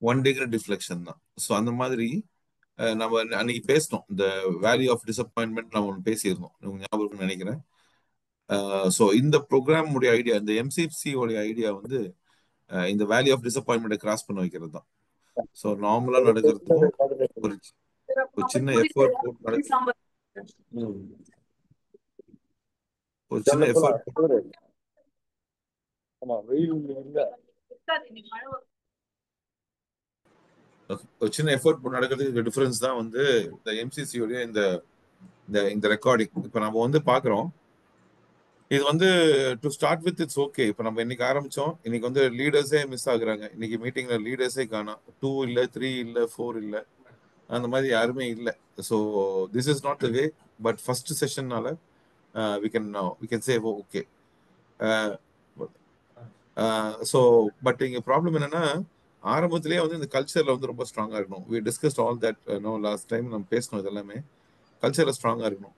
1 degree deflection தான். So அந்த மாதிரி நம்ம அன்னைக்கு பேசணும். இந்த வேல்யூ ஆஃப் டிசப்பாயின்மெண்ட் நம்ம ஒன்று பேசியிருந்தோம், உங்களுக்கு ஞாபகம் இருக்குன்னு நினைக்கிறேன். ஸோ இந்த ப்ரோக்ராம் உடைய ஐடியா, இந்த எம்சிசி உடைய ஐடியா வந்து இந்த வேல்யூ ஆஃப் டிசப்பாயின்மெண்ட்டை கிராஸ் பண்ண வைக்கிறது தான். ஸோ நார்மலா நடக்கிறதுக்கும் ஒரு ஒரு சின்ன எஃபர்ட் போட்டு ஒரு சின்ன எஃபர்ட் ஒரு சின்ன எஃபர்ட் போட்டு நடக்கிறதுக்கு டிஃபரன்ஸ் தான் வந்து இந்த எம்சிசியோடைய இந்த இந்த இந்த ரெக்கார்டிங். இப்போ நம்ம வந்து பார்க்குறோம், இது வந்து to start with it's okay. இப்போ நம்ம இன்னைக்கு ஆரம்பிச்சோம், இன்னைக்கு வந்து லீடர்ஸே மிஸ் ஆகுறாங்க. இன்னைக்கு மீட்டிங்ல லீடர்ஸே காணோம். 2 இல்லை, 3 இல்லை, 4 இல்லை, அந்த மாதிரி யாருமே இல்லை. So this is not the way. But first செஷன்னால we can say okay. So but இங்கே ப்ராப்ளம் என்னன்னா, ஆரம்பத்திலேயே வந்து இந்த கல்ச்சர்ல வந்து ரொம்ப ஸ்ட்ராங்கா இருக்கணும். We discussed all that last time நம்ம பேசணும். இது எல்லாமே கல்ச்சர்ல ஸ்ட்ராங்கா இருக்கணும்.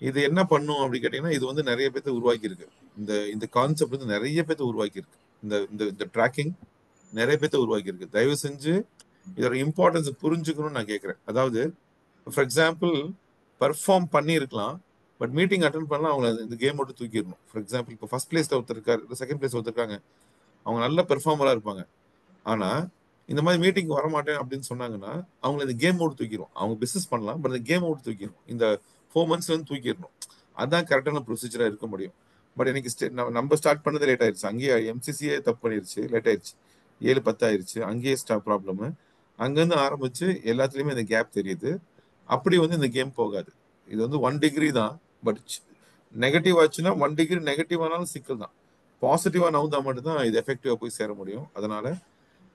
இது என்ன பண்ணும் அப்படி கேட்டீங்கன்னா, இது வந்து நிறைய பேர்த்த உருவாக்கி இருக்கு. இந்த இந்த கான்செப்ட் வந்து நிறைய பேர்த்த உருவாக்கி இருக்கு. இந்த இந்த இந்த ட்ராக்கிங் நிறைய பேர்த்த உருவாக்கி இருக்கு. தயவு செஞ்சு இதோட இம்பார்ட்டன்ஸ் புரிஞ்சுக்கணும்னு நான் கேட்கிறேன். அதாவது ஃபார் எக்ஸாம்பிள் பர்ஃபார்ம் பண்ணியிருக்கலாம், பட் மீட்டிங் அட்டன் பண்ணலாம், அவங்க இந்த கேம் மட்டும் தூக்கிடணும். ஃபார் எக்ஸாம்பிள் இப்போ ஃபர்ஸ்ட் பிளேஸ்ல ஒருத்தர் இருக்காரு, செகண்ட் பிளேஸ் ஒருத்தர் இருக்காங்க, அவங்க நல்ல பெர்ஃபார்மரா இருப்பாங்க. ஆனா இந்த மாதிரி மீட்டிங் வரமாட்டேன் அப்படின்னு சொன்னாங்கன்னா அவங்களை இந்த கேம் ஓட்டு தூக்கிடும். அவங்க பிசினஸ் பண்ணலாம், பட் இந்த கேம் ஓட்டு தூக்கிடும். இந்த 4 months வந்து தூக்கிடணும். அதான் கரெக்டான ப்ரொசீஜரா இருக்க முடியும். பட் எனக்கு நம்ம ஸ்டார்ட் பண்ணது லேட் ஆயிருச்சு. அங்கேயே எம்சிசியே தப்பு பண்ணிருச்சு, லேட் ஆயிருச்சு. 7-10 ஆயிருச்சு. அங்கேயே ப்ராப்ளம். அங்கேருந்து ஆரம்பிச்சு எல்லாத்துலயுமே இந்த கேப் தெரியுது. அப்படி வந்து இந்த கேம் போகாது. இது வந்து 1 டிகிரி தான். பட் நெகட்டிவ் ஆச்சுன்னா 1 டிகிரி நெகட்டிவ் ஆனாலும் சிக்கல் தான். பாசிட்டிவா நவுந்தா மட்டும்தான் இது எஃபெக்டிவா போய் சேர முடியும். அதனால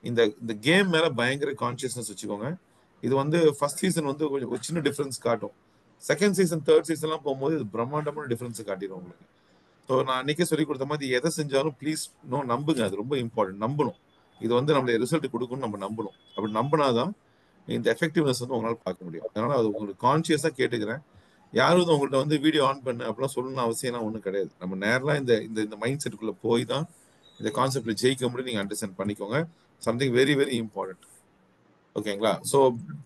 இந்த இந்த கேம் மேல பயங்கர கான்சியஸ்னஸ் வச்சுக்கோங்க. இது வந்து ஃபர்ஸ்ட் சீசன் வந்து கொஞ்சம் ஒரு சின்ன டிஃபரன்ஸ் காட்டும். செகண்ட் சீசன், தேர்ட் சீசன்லாம் போகும்போது இது பிரம்மாண்டமான டிஃபரன்ஸ் காட்டிடும் உங்களுக்கு. ஸோ நான் அன்னைக்கே சொல்லி கொடுத்த மாதிரி எதை செஞ்சாலும் ப்ளீஸ் நம்புங்க. அது ரொம்ப இம்பார்ட்டன்ட். நம்பணும். இது வந்து நம்மளுடைய ரிசல்ட் கொடுக்கும்னு நம்ம நம்பணும். அப்படி நம்பினாதான் இந்த எஃபெக்டிவ்னஸ் வந்து உங்களால் பார்க்க முடியும். அதனால அது உங்களுக்கு கான்சியஸாக கேட்டுக்கிறேன். யாரும் வந்து உங்கள்கிட்ட வந்து வீடியோ ஆன் பண்ணு அப்படிலாம் சொல்லணும்னு அவசியம்லாம் ஒன்றும் கிடையாது. நம்ம நேரலாம் இந்த இந்த இந்த மைண்ட் செட்டுக்குள்ளே போய் தான் இந்த கான்செப்ட்ல ஜெயிக்க முடியும். நீங்கள் அண்டர்ஸ்டாண்ட் பண்ணிக்கோங்க. Something very very important. ஓகேங்களா? ஸோ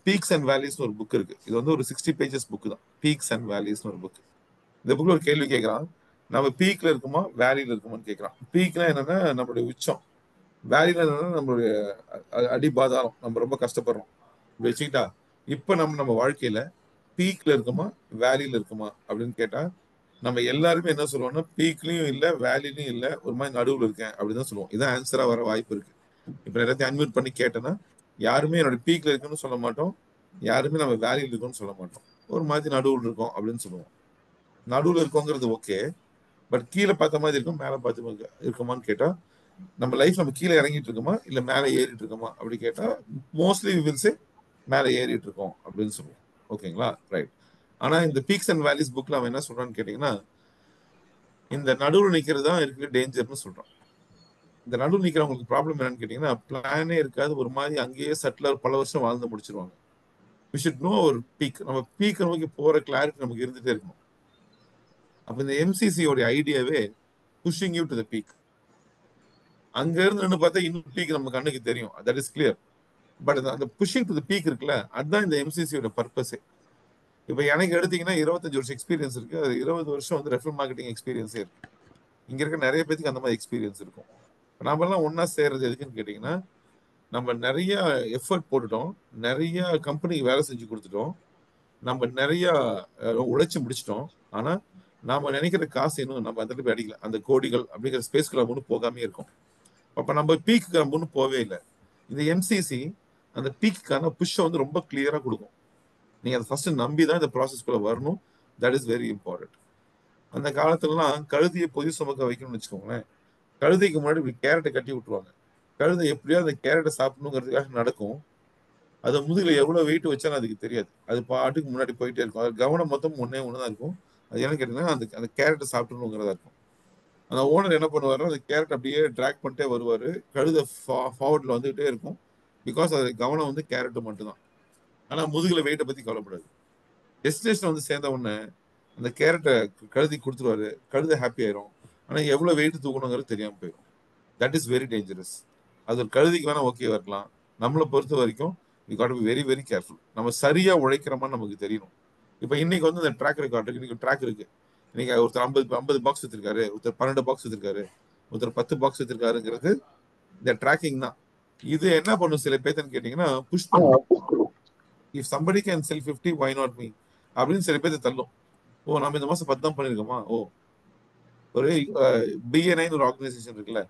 பீக்ஸ் அண்ட் வேல்யூஸ்னு ஒரு புக் இருக்கு. இது வந்து ஒரு 60 pages புக் தான். பீக்ஸ் அண்ட் வேல்யூஸ்னு ஒரு புக். இந்த புக்ல ஒரு கேள்வி கேட்கறான், நம்ம பீக்ல இருக்குமா வேலியில இருக்குமான்னு கேட்கறான். பீக்னா என்னன்னா நம்மளுடைய உச்சம், வேலியில என்னன்னா நம்மளுடைய அடிபாதாரம், நம்ம ரொம்ப கஷ்டப்படுறோம் வச்சுக்கிட்டா. இப்ப நம்ம வாழ்க்கையில பீக்ல இருக்குமா வேலியில இருக்குமா அப்படின்னு கேட்டா நம்ம எல்லாருமே என்ன சொல்லுவோம்னா பீக்லயும் இல்ல வேலிலையும் இல்ல, ஒரு மாதிரி நடுவுல இருக்கேன் அப்படிதான் சொல்லுவோம். இதான் ஆன்சரா வர வாய்ப்பு இருக்கு. இப்ப எல்லாத்தையும் அன்மியூட் பண்ணி கேட்டேன்னா யாருமே என்னோட பீக்ல இருக்குன்னு சொல்ல மாட்டோம், யாருமே நம்ம வேலியில இருக்குன்னு சொல்ல மாட்டோம். ஒரு மாதிரி நடுவுல இருக்கோம் அப்படின்னு சொல்லுவோம். நடுவுல இருக்கோங்கிறது ஓகே, பட் கீழே பார்த்த மாதிரி இருக்கும், மேல பார்த்து இருக்குமான்னு கேட்டா நம்ம லைஃப் நம்ம கீழே இறங்கிட்டு இருக்கோமா இல்ல மேல ஏறிட்டு இருக்கோமா அப்படி கேட்டா மோஸ்ட்லி வில் சே மேல ஏறிட்டு இருக்கோம் அப்படின்னு சொல்லுவோம். ஓகேங்களா? ரைட். ஆனா இந்த பீக்ஸ் அண்ட் வேல்யூஸ் புக்ல அவன் என்ன சொல்றான்னு கேட்டீங்கன்னா, இந்த நடுவில் நிக்கிறது தான் இருக்கிற டேஞ்சர்னு சொல்றான். இந்த நடுவில் நிக்கிறவங்களுக்கு ப்ராப்ளம் என்னன்னு கேட்டீங்கன்னா, பிளானே இருக்காது, ஒரு மாதிரி அங்கேயே செட்டிலர் பல வருஷம் வாழ்ந்து முடிச்சிருவாங்க. வி ஷுட் நோ ஒரு பீக். நம்ம பீக் நோக்கி போற கிளாரிட்டி நமக்கு இருந்துட்டே இருக்கணும். அப்ப இந்த எம்சிசியோட ஐடியாவே pushing you to the peak. அங்க இருந்து நின்று பார்த்தா இன்னும் பீக் நம்ம கண்ணுக்கு தெரியும், தட் இஸ் கிளியர். பட் அந்த புஷிங் டு த பீக் இருக்குல்ல, அதுதான் இந்த எம்சிசியோட பர்பஸே. இப்போ எனக்கு எடுத்தீங்கன்னா 25 வருஷம் எக்ஸ்பீரியன்ஸ் இருக்கு. அது 20 வருஷம் வந்து ரெஃபரல் மார்க்கெட்டிங் எக்ஸ்பீரியன்ஸே இருக்கு. இங்க இருக்க நிறைய பேருக்கு அந்த மாதிரி எக்ஸ்பீரியன்ஸ் இருக்கும். நாம எல்லாம் ஒன்னா சேர்றது எதுக்குன்னு கேட்டீங்கன்னா, நம்ம நிறைய எஃபர்ட் போட்டுட்டோம், நிறைய கம்பெனிக்கு வேலை செஞ்சு கொடுத்துட்டோம், நம்ம நிறைய உழைச்சு முடிச்சிட்டோம். ஆனா நாம நினைக்கிற காசு இன்னும் நம்ம அந்த போய் அடிக்கல. அந்த கோடிகள் அப்படிங்கிற ஸ்பேஸ்க்குள்ள ஒன்றும் போகாமே இருக்கும். அப்ப நம்ம பீக்கு நம்ம ஒன்றும் போவே இல்லை. இந்த எம்சிசி அந்த பீக்குக்கான புஷ் வந்து ரொம்ப கிளியரா கொடுக்கும். நீங்க அதை ஃபர்ஸ்ட் நம்பி தான் இந்த ப்ராசஸ்க்குள்ள வரணும். That is very important. அந்த காலத்துலலாம் கழுதியை பொதி சுமக்க வைக்கணும்னு வச்சுக்கோங்களேன், கழுதைக்கு முன்னாடி இப்படி கேரட்டை கட்டி விட்டுருவாங்க. கழுதை எப்படியோ அந்த கேரட்டை சாப்பிடணுங்கிறதுக்காக நடக்கும். அது முதுகுல எவ்வளவு வெயிட் வச்சாலும் அதுக்கு தெரியாது. அது பாட்டுக்கு முன்னாடி போயிட்டே இருக்கும். அது கவனம் மொத்தம் ஒன்னே ஒண்ணுதான் இருக்கும். அது என்னன்னு கேட்டீங்கன்னா அந்த அந்த கேரட்டை சாப்பிடணுங்கிறதா இருக்கும். அந்த ஓனர் என்ன பண்ணுவாரு, அந்த கேரட் அப்படியே ட்ராக் பண்ணிட்டே வருவாரு. கழுதை ஃபார்வர்ட்ல வந்துகிட்டே இருக்கும். பிகாஸ் அது கவனம் வந்து கேரட் மட்டும்தான். ஆனா முதுகுல வெயிட்டை பத்தி கவலைப்படாது. டெஸ்டினேஷன் வந்து சேர்ந்த உடனே அந்த கேரட்டை கழுதி கொடுத்துருவாரு. கழுதை ஹாப்பி ஆயிரும். ஆனா எவ்வளவு வெயிட் தூக்கணுங்கிறது தெரியாம போயிடும். That is very dangerous. அது ஒரு கழுதிக்கு வேணா ஓகே இருக்கலாம், நம்மளை பொறுத்த வரைக்கும் we got be very very careful. நம்ம சரியா உழைக்கிறோமான்னு நமக்கு தெரியணும். இப்போ இன்னைக்கு வந்து இந்த ட்ராக் ரெக்கார்ட் இருக்கு, இன்னைக்கு ட்ராக் இருக்கு. இன்னைக்கு ஒருத்தர் 50 பாக்ஸ் வச்சிருக்காரு, ஒருத்தர் 12 பாக்ஸ் வச்சிருக்காரு, ஒருத்தர் 10 பாக்ஸ் வச்சிருக்காருங்கிறது இந்த ட்ராக்கிங் தான். இது என்ன பண்ணும் சில பேர்த்தன்னு கேட்டீங்கன்னா புஷ் பண்ணும். If somebody can sell 50 why not me அப்படின்னு சில பேர்த்த தள்ளும். ஓ நம்ம இந்த மாசம் 10 தான் பண்ணிருக்கோமா, ஓ ஒரு பிஎன்ஐன்னு ஒரு ஆர்கனைசேஷன் இருக்குல்ல,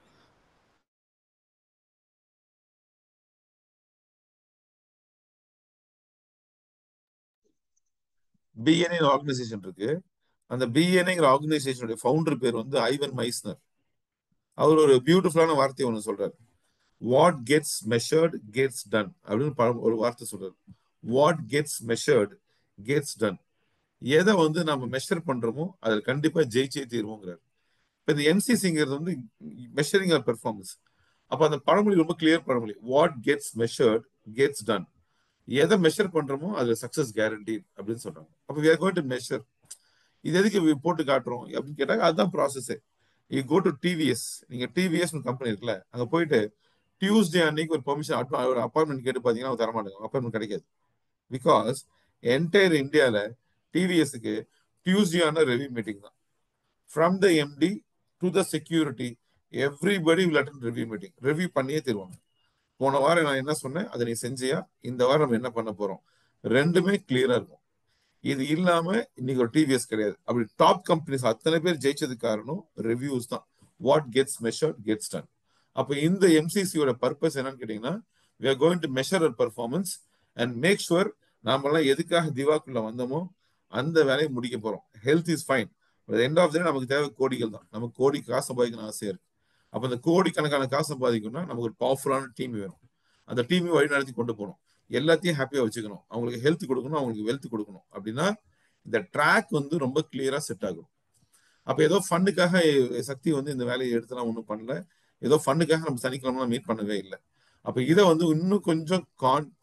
பிஎன்ஐ ஆர்கனைசேஷன் இருக்கு. அந்த பிஎன்ஐங்கிற ஆர்கனைசேஷனுடைய ஃபவுண்டர் பேர் வந்து ஐவன் மைஸ்னர். அவர் ஒரு பியூட்டிஃபுல்லான வார்த்தை ஒன்று சொல்றாரு. What gets measured gets done அப்படின்னு ஒரு வார்த்தை சொல்றாரு. What gets measured gets done. எதை வந்து நம்ம மெஷர் பண்றோமோ அதில் கண்டிப்பா ஜெயிச்சே தீர்வோங்கிறார். இப்போ இந்த எம்சிசிங்கிறது வந்து மெஷரிங் ஆர் பெர்ஃபார்மன்ஸ். அப்போ அந்த பழமொழி ரொம்ப கிளியர் பழமொழி. What gets measured gets done. எதை மெஷர் பண்றோமோ அதுல சக்சஸ் கேரண்டி அப்படின்னு சொல்றாங்க. அப்போ we are going to measure. இது எதுக்கு போட்டு காட்டுறோம் அப்படின்னு கேட்டாங்க. அதுதான் ப்ராசஸே. You go to TVS. நீங்க டிவிஎஸ் கம்பெனி இருக்குல்ல, அங்க போயிட்டு டியூஸ்டே அன்னைக்கு ஒரு பெர்மிஷன் ஒரு அப்பாயின்மெண்ட் கேட்டு பாத்தீங்கன்னா தரமாட்டாங்க, அப்பாயின்மெண்ட் கிடைக்காது. பிகாஸ் என்டையர் இந்தியால டிவிஎஸ்க்கு டியூஸ்டே ஆன ரெவ்யூ மீட்டிங் தான். From the MD to the security everybody will attend review meeting. Review பண்ணியே தருவாங்க. போன வாரம் நான் என்ன சொன்னேன் அதை நீ செஞ்சியா, இந்த வாரம் நம்ம என்ன பண்ண போறோம், ரெண்டுமே கிளியரா இருக்கும். இது இல்லாம இன்னைக்கு ஒரு டிவிஎஸ் கிடையாது. அப்படி டாப் கம்பெனிஸ் அத்தனை பேர் ஜெயிச்சதுக்கு காரணம் ரிவ்யூஸ் தான். What gets measured gets done. அப்ப இந்த எம்சிசியோட பர்பஸ் என்னன்னு கேட்டீங்கன்னா, we are going to measure our performance and make sure நாமெல்லாம் எதுக்காக திவாக்குள்ள வந்தோமோ அந்த வேலையை முடிக்க போறோம். Health is fine, end of the day நமக்கு தேவை கோடிகள் தான். நமக்கு கோடி காசு சம்பாதிக்கணும் ஆசையா இருக்கு. அப்ப அந்த கோடிக்கணக்கான காசு சம்பாதிக்கணும்னா நமக்கு ஒரு பவர்ஃபுல்லான டீம் வேணும். அந்த டீமை வழி நடத்தி கொண்டு போகணும், எல்லாத்தையும் ஹாப்பியா வச்சுக்கணும், அவங்களுக்கு ஹெல்த் கொடுக்கணும், அவங்களுக்கு வெல்த் கொடுக்கணும். அப்படின்னா இந்த ட்ராக் வந்து ரொம்ப கிளியரா செட் ஆகும். அப்ப ஏதோ ஃபண்டுக்காக சக்தி வந்து இந்த வேலையை எடுத்துலாம் ஒன்றும் பண்ணல. ஏதோ ஃபண்டுக்காக நம்ம சனிக்கிழமை மீட் பண்ணவே இல்லை. அப்ப இதை வந்து இன்னும் கொஞ்சம்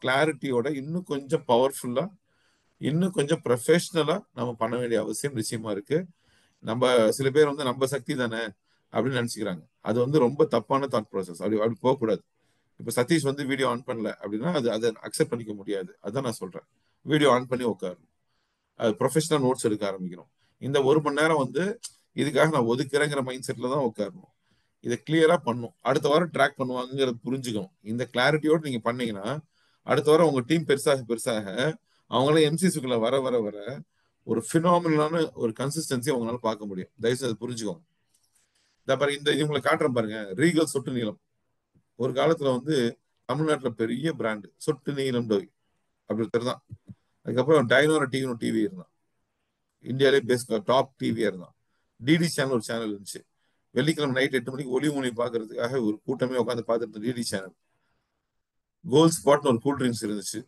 கிளாரிட்டியோட, இன்னும் கொஞ்சம் பவர்ஃபுல்லா, இன்னும் கொஞ்சம் ப்ரொஃபஷனலா நம்ம பண்ண வேண்டிய அவசியம் நிச்சயமா இருக்கு. நம்ம சில பேர் வந்து நம்ம சக்தி தானே அப்படின்னு நினைச்சுக்கிறாங்க. அது வந்து ரொம்ப தப்பான தாட் ப்ராசஸ். அப்படி அப்படி போகக்கூடாது. இப்ப சதீஷ் வந்து வீடியோ ஆன் பண்ணல அப்படின்னா அது அதை அக்செப்ட் பண்ணிக்க முடியாது. அதான் நான் சொல்றேன். வீடியோ ஆன் பண்ணி உட்காரணும், அது ப்ரொஃபஷனல் நோட்ஸ் எடுக்க ஆரம்பிக்கணும். இந்த 1 மணி நேரம் வந்து இதுக்காக நான் ஒதுக்குறேங்கிற மைண்ட் செட்ல தான் உட்காரணும். இதை கிளியரா பண்ணும். அடுத்த வாரம் ட்ராக் பண்ணுவாங்கிறது புரிஞ்சுக்கணும். இந்த கிளாரிட்டியோட நீங்க பண்ணீங்கன்னா அடுத்த வாரம் உங்க டீம் பெருசாக பெருசாக அவங்களாம் எம்சிசிக்குள்ள வர வர வர ஒரு பினாமினலான ஒரு கன்சிஸ்டன்சி அவங்களால பார்க்க முடியும். தயவுசெய்து புரிஞ்சுக்கோங்க. இந்த இவங்களை காட்டுறேன் பாருங்க, ரீகல் சொட்டு நீளம். ஒரு காலத்துல வந்து தமிழ்நாட்டுல பெரிய பிராண்டு சொட்டு நீளம் டோய் அப்படி ஒருத்தர் தான். அதுக்கப்புறம் டைனோரா டிவி டிவி இருந்தான், இந்தியாவிலே பெஸ்ட் டாப் டிவியா இருந்தான். டிடி சேனல் ஒரு சேனல் இருந்துச்சு. வெள்ளிக்கிழமை நைட் 8 மணிக்கு ஒளி மொழி பாக்குறதுக்காக ஒரு கூட்டமே உட்காந்து பார்த்துட்டு டிடி சேனல். கோல்ட் ஸ்பாட்னு ஒரு கூல் ட்ரிங்க்ஸ் இருந்துச்சு.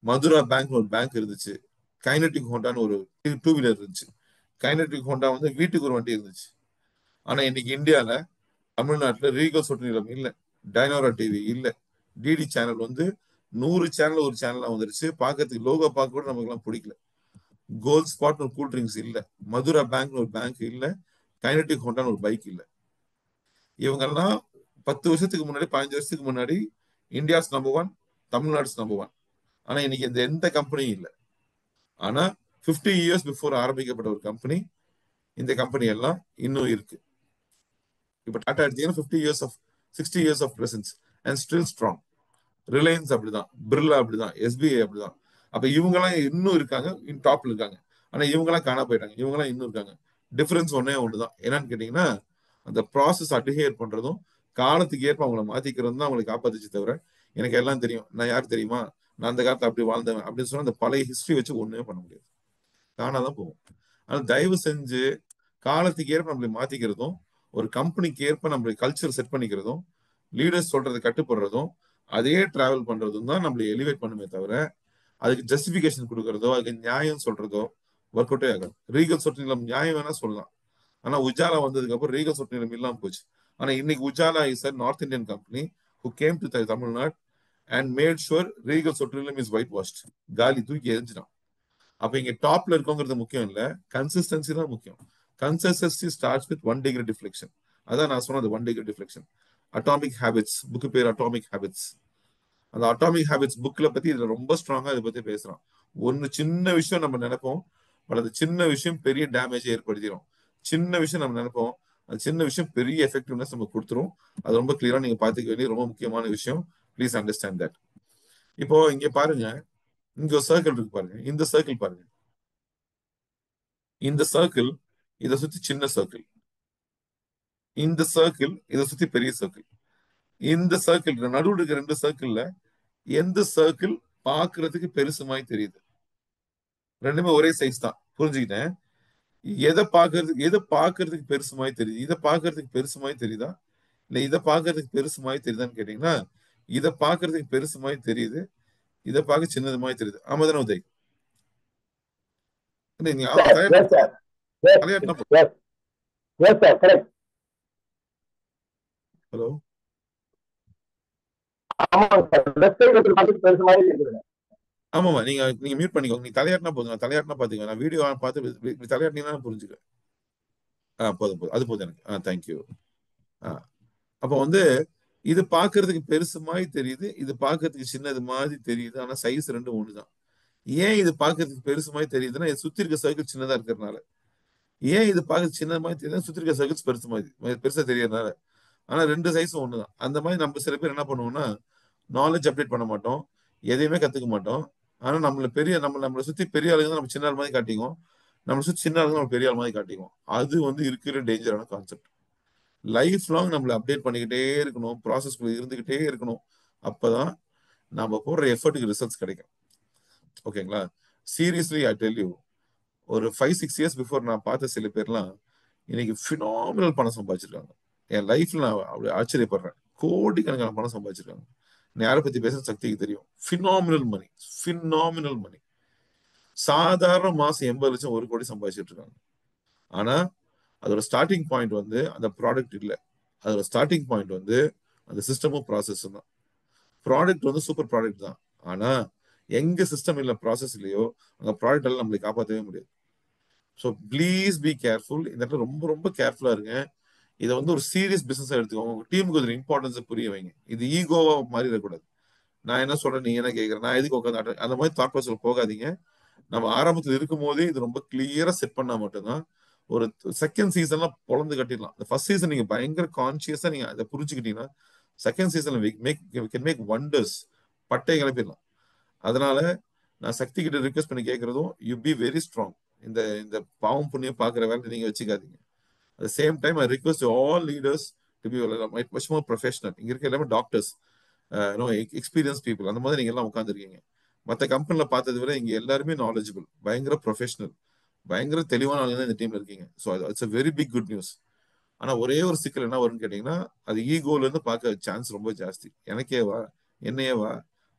மதுரா பேங்க்னு ஒரு பேங்க் இருந்துச்சு. கைனட்டிக் ஹோண்டான்னு ஒரு 2 வீலர் இருந்துச்சு. கைனட்டிக் ஹோண்டா வந்து வீட்டுக்கு ஒரு வண்டி இருந்துச்சு. ஆனா இன்னைக்கு இந்தியால தமிழ்நாட்டுல ரீகல் சொட்டு நிலம் இல்ல, டைனோரா டிவி இல்ல, டிடி சேனல் வந்து 100 சேனல் ஒரு சேனலா வந்துருச்சு. பாக்கிறதுக்கு லோகோ பார்க்க கூட நமக்கு எல்லாம் பிடிக்கல. கோல்ட் ஸ்பாட் ஒரு கூல் ட்ரிங்க்ஸ் இல்ல, மதுரா பேங்க் ஒரு பேங்க் இல்ல, கைனட்டிக் ஹோண்டான்னு ஒரு பைக் இல்ல. இவங்கெல்லாம் 10 வருஷத்துக்கு முன்னாடி 15 வருஷத்துக்கு முன்னாடி இந்தியாஸ் நம்பர் 1, தமிழ்நாடு நம்பர் 1. ஆனா இன்னைக்கு இந்த எந்த கம்பெனியும் இல்லை. ஆனா 50 இயர்ஸ் பிஃபோர் ஆரம்பிக்கப்பட்ட ஒரு கம்பெனி, இந்த கம்பெனி எல்லாம் இன்னும் இருக்கு. இப்ப டாடா எடுத்தீங்கன்னா 60 years of presence and still strong. Reliance அப்படிதான், பிர்லா அப்படிதான், எஸ்பிஐ அப்படிதான். அப்ப இவங்கெல்லாம் இன்னும் இருக்காங்க, டாப்ல இருக்காங்க. ஆனா இவங்கெல்லாம் காணா போயிட்டாங்க, இவங்கெல்லாம் இன்னும் இருக்காங்க. டிஃபரன்ஸ் ஒன்னே ஒண்ணுதான். என்னன்னு கேட்டீங்கன்னா அந்த ப்ராசஸ் அட்ஹியர் பண்றதும் காலத்துக்கு ஏற்ப அவங்கள மாத்திக்கிறதும் தான் அவங்களை காப்பாத்துச்சு தவிர, எனக்கு எல்லாம் தெரியும், நான் யார் தெரியுமா, நான் அந்த காலத்துல அப்படி வாழ்ந்தவன் அப்படின்னு சொன்னா அந்த பழைய ஹிஸ்டரி வச்சு ஒண்ணுமே பண்ண முடியாது, காணாதான் போகும். ஆனா தயவு செஞ்சு காலத்துக்கு ஏற்ப நம்மளை மாத்திக்கிறதும், ஒரு கம்பெனிக்கு ஏற்ப நம்மளுடைய கல்ச்சர் செட் பண்ணிக்கிறதும், லீடர்ஸ் சொல்றதை கட்டுப்படுறதும், அதே டிராவல் பண்றதும் தான் நம்மளை எலிவேட் பண்ணுமே தவிர, அதுக்கு ஜஸ்டிபிகேஷன் கொடுக்கறதோ அதுக்கு நியாயம் சொல்றதோ ஒர்க் அவுட்டே ஆகாது. ரீகல் சொட்டு நிலம் நியாயம் வேணா சொல்லலாம். ஆனா உஜாலா வந்ததுக்கு அப்புறம் ரீகல் சொட்டு நிலம் இல்லாம போச்சு. ஆனா இன்னைக்கு Ujala is a north Indian company who came to Tamil Nadu and mat sure regal சொட்டு நிலம் இஸ் ஒயிட் வாஷ்ட். காலி தூக்கி எரிஞ்சிட்டான். அப்ப இங்க டாப்ல இருக்கோங்கிறது முக்கியம் இல்ல, கன்சிஸ்டன்சி தான் முக்கியம். Consistency starts with 1 degree deflection. அதான் நான் சொன்னது 1 degree deflection. Atomic habits, book பேர் அட்டாமிக் ஹேபிட்ஸ். அந்த அட்டாமிக் ஹேபிட்ஸ் புக்ல பத்தி இதுல ரொம்ப ஸ்ட்ராங்கா இதை பத்தி பேசுறான். ஒன்னு சின்ன விஷயம் நம்ம நினைப்போம், பட் அது சின்ன விஷயம் பெரிய டேமேஜ் ஏற்படுத்திடும். சின்ன விஷயம் நம்ம நினைப்போம், அந்த சின்ன விஷயம் பெரிய எஃபெக்டிவ்னஸ் நம்ம கொடுத்துரும். அது ரொம்ப கிளியரா நீங்க பாத்துக்க வேண்டிய ரொம்ப முக்கியமான விஷயம். Please understand that. இப்போ இங்க பாருங்க, இங்க ஒரு சர்க்கிள் இருக்கு பாருங்க. இந்த சர்க்கிள் பாருங்க, இந்த சர்க்கிள் இதை சுத்தி சின்ன சர்க்கிள், இந்த சர்க்கிள் இதை சுத்தி பெரிய சர்க்கிள். இந்த சர்க்கிள் நடுவில் இருக்க ரெண்டு சர்க்கிள்ல எந்த சர்க்கிள் பாக்குறதுக்கு பெருசுமாய் தெரியுது? ரெண்டுமே ஒரே சைஸ் தான், புரிஞ்சுக்கிட்டேன். எதை பாக்குறதுக்கு பெருசுமாய் தெரியுது? இதை பாக்குறதுக்கு பெருசுமாய் தெரியுதா, இல்ல இதை பாக்குறதுக்கு பெருசுமாய் தெரியுதான்னு கேட்டீங்கன்னா, இதை பாக்குறதுக்கு பெருசுமாய் தெரியுது, இதை பார்க்க சின்னதுமாய் தெரியுது. ஆமா தானே உதய்? நீங்க Yes, yes, sir. Yes, தலையாட்டினா yes, yes, sir. Correct. Hello, ஆமாங்க சார். லெஃப்ட் சைடு இருக்கிற பார்த்துட்டு பெருசு மாதிரி இருக்குது. ஆமாமா, நீங்க நீங்க மியூட் பண்ணிக்கோங்க. நீங்க தலையாட்டினா போதும். நான் தலையாட்டினா பாத்துக்கோங்க. நான் வீடியோ பார்த்து இப்படி தலையாட்டினீங்கன்னா புரிஞ்சுக்க. போதும் போதும், அது போதும் எனக்கு. தேங்க்யூ. அப்போ வந்து இது பாக்குறதுக்கு பெருசு மாதிரி தெரியுது, இது பாக்குறதுக்கு சின்னது மாதிரி தெரியுது. ஆனா சைஸ் ரெண்டும் ஒண்ணுதான். ஏன் இது பாக்குறதுக்கு பெருசு மாதிரி தெரியுதுன்னா, இது சுத்தி இருக்க சர்க்கிள் சின்னதா இருக்கிறதுனால. ஏன் இது பார்க்க சின்ன மாதிரி தெரியுது, சுத்தி இருக்க சர்க்கிள்ஸ் பெருசு மாதிரி பெருசா தெரியறதுனால. ஆனா ரெண்டு சைஸும் ஒண்ணுதான். அந்த மாதிரி நம்ம சில பேர் என்ன பண்ணுவோம்னா, நாலேஜ் அப்டேட் பண்ண மாட்டோம், எதையுமே கத்துக்க மாட்டோம். ஆனா நம்மளை சுத்தி பெரிய ஆளுங்க தான் நம்ம சின்ன ஆள் மாதிரி காட்டிக்குவோம், நம்மளை சுத்தி சின்ன ஆளுங்க நம்ம பெரிய ஆள் மாதிரி காட்டிக்குவோம். அது வந்து இருக்கிற டேஞ்சரான கான்செப்ட். லைஃப் லாங் நம்மளை அப்டேட் பண்ணிக்கிட்டே இருக்கணும், ப்ராசஸ்க்குள்ள இருந்துகிட்டே இருக்கணும். அப்பதான் நம்ம போடுற எஃபர்ட்டுக்கு ரிசல்ட்ஸ் கிடைக்கும். ஓகேங்களா? சீரியஸ்லி ஐ டெல் யூ, ஒரு 5-6 இயர்ஸ் பிஃபோர் நான் பார்த்த சில பேர்லாம் இன்னைக்கு ஃபினாமினல் பணம் சம்பாதிச்சிருக்காங்க. என் லைஃப்ல நான் அப்படி ஆச்சரியப்படுறேன். கோடிக்கணக்கான பணம் சம்பாதிச்சிருக்காங்க. நான் யாரை பத்தி பேசுற சக்திக்கு தெரியும். ஃபினாமினல் மணி, ஃபினாமினல் மணி. சாதாரண மாசம் 80 லட்சம் 1 கோடி சம்பாதிச்சிட்டு இருக்காங்க. ஆனா அதோட ஸ்டார்டிங் பாயிண்ட் வந்து அந்த ப்ராடக்ட் இல்லை. அதோட ஸ்டார்டிங் பாயிண்ட் வந்து அந்த சிஸ்டமும் ப்ராசஸும் தான். ப்ராடக்ட் வந்து சூப்பர் ப்ராடக்ட் தான். ஆனா எங்க சிஸ்டம் இல்லை, ப்ராசஸ் இல்லையோ, அங்க ப்ராடக்ட் எல்லாம் நம்மளை காப்பாற்றவே முடியாது. So please be careful. இந்த இடத்துல ரொம்ப ரொம்ப கேர்ஃபுல்லா இருங்க. இதை வந்து ஒரு சீரியஸ் பிசினஸ் எடுத்துக்கோங்க. உங்க டீமுக்கு ஒரு இம்பார்ட்டன்ஸை புரிய வைங்க. இது ஈகோவா மாதிரி இருக்கக்கூடாது. நான் என்ன சொல்றேன், நீ என்ன கேட்கற, நான் எதுக்கு உட்காந்து அந்த மாதிரி தாட் ப்ராசஸ் போகாதீங்க. நம்ம ஆரம்பத்தில் இருக்கும் போதே இது ரொம்ப கிளியரா செட் பண்ணா மட்டும்தான் ஒரு செகண்ட் சீசன்ல பொழந்து கட்டிடலாம். இந்த ஃபர்ஸ்ட் சீசன் நீங்க பயங்கர கான்சியஸா நீங்க அதை புரிஞ்சுக்கிட்டீங்கன்னா, செகண்ட் சீசன்ல மேக் வண்டர்ஸ், பட்டை கிளப்பிடலாம். அதனால நான் சக்தி கிட்ட ரிக்வெஸ்ட் பண்ணி கேட்கறதும், யூ பி வெரி ஸ்ட்ராங். இந்த இந்த பாவம் புண்ணியம் பாக்குற வேலை நீங்க வச்சுக்காதீங்க. At same time I request all leaders to be much more professional. இங்க இருக்க எல்லாமே டாக்டர்ஸ், எக்ஸ்பீரியன்ஸ் பீப்புள். அந்த மாதிரி நீங்க எல்லாம் உட்காந்துருக்கீங்க. மற்ற கம்பெனில பார்த்ததை விட இங்க எல்லாருமே நாலேஜபிள், பயங்கர ப்ரொஃபஷனல், பயங்கர தெளிவான ஆளுங்க தான் இந்த டீம்ல இருக்கீங்க. So it's a very big good news. ஆனா ஒரே ஒரு சிக்கல் என்ன வரும்னு கேட்டீங்கன்னா, அது ஈகோல இருந்து பார்க்க சான்ஸ் ரொம்ப ஜாஸ்தி. எனக்கேவா, என்னையேவா,